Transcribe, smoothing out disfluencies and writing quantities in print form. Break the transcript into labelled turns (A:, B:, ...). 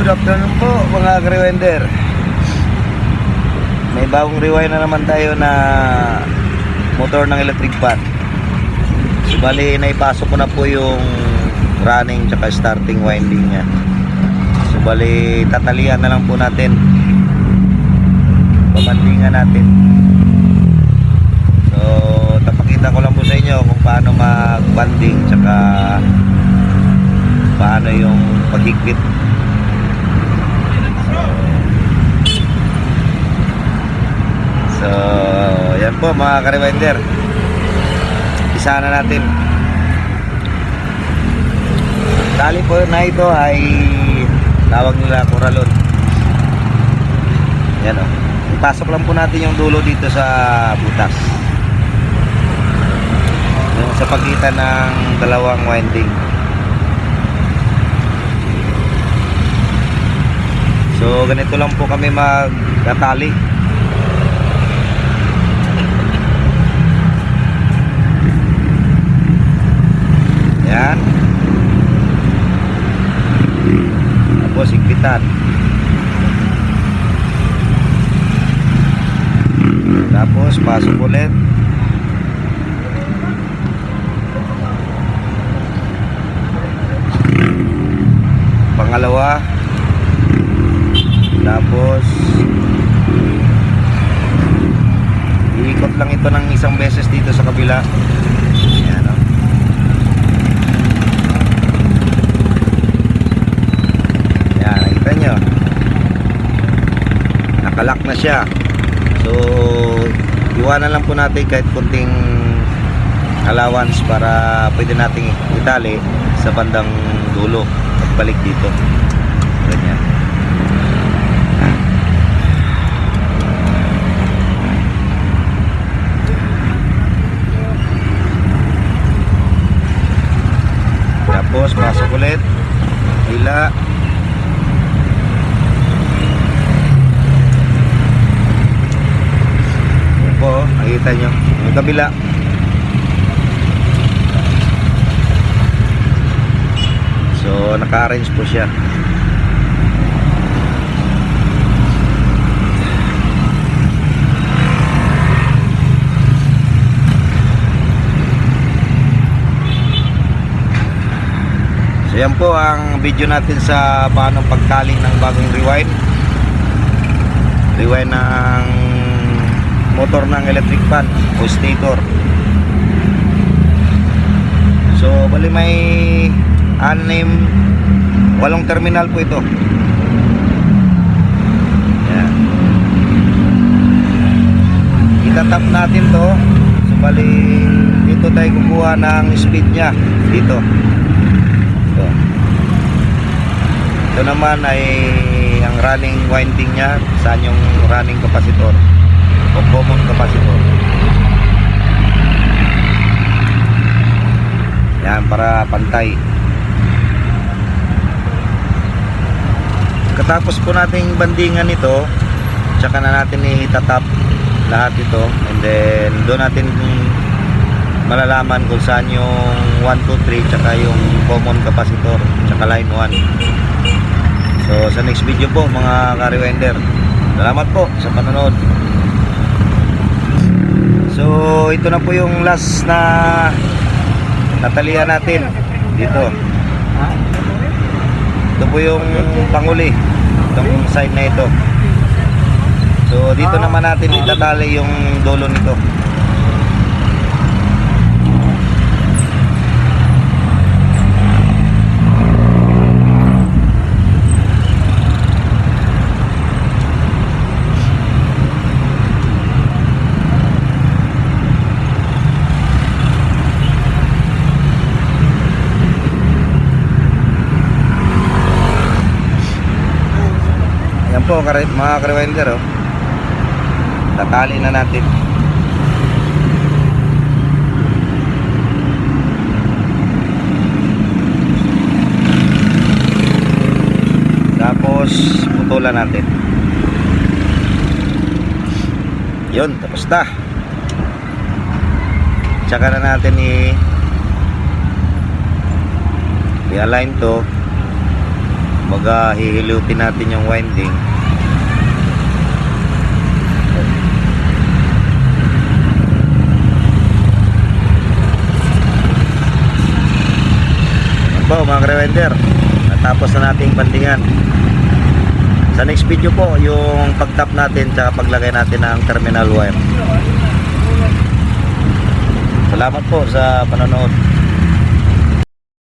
A: Good afternoon po mga ka-rewinder. May bagong rewind na naman tayo na motor ng electric fan. So, bali naipasok ko na po yung running tsaka starting winding nya. So bali tatalian na lang po natin, pabandingan natin. So tapakita ko lang po sa inyo kung paano mag-banding tsaka paano yung paghigpit. So yan po mga ka-rewinder, isa na natin. Tali po na ito ay tawag nila Coralon. Yan o, ipasok lang po natin yung dulo dito sa butas, yung sa pagitan ng dalawang winding. So ganito lang po kami magtatali. Yan. Tapos higpitan. Tapos pasok ulit. Pangalawa. Tapos iikot lang ito ng isang beses dito sa kabila. Ayan o. Ayan, nakita nyo, nakalak na siya. So iwanan lang po natin kahit kunting allowance para pwede nating itali sa bandang dulo at balik dito. Ganyan. Tapos pasok ulit, hila. Yan po, nakita nyo yung kabila. So naka-arrange po siya. Yan po ang video natin sa paano pagtaling ng bagong rewind ng motor ng electric fan o stator. So bali may 8 terminal po ito. Yan. Itatap natin to. So bali dito tayo kukuha ng speed nya dito. Ito naman ay ang running winding nya, saan yung running capacitor o common capacitor. Yan, para pantay. Katapos po nating bandingan ito, tsaka na natin itatap lahat ito, and then doon natin malalaman kung saan yung 1, 2, 3 tsaka yung common capacitor tsaka line 1. So sa next video po mga ka-rewinder, salamat po sa panonood. So ito na po yung last na natalian natin dito. Ito po yung panguli, itong side na ito. So dito naman natin itatali yung dulo nito. Yan po mga ka-rewinder, oh. Tatali na natin. Tapos putulan natin. Yun, tapos na. Tsaka na natin i-align to hihilutin natin yung winding. Po mga ka-rewender, natapos na nating bandingan. Sa next video po yung pag-tap natin tsaka paglagay natin ng terminal wire. Salamat po sa panonood.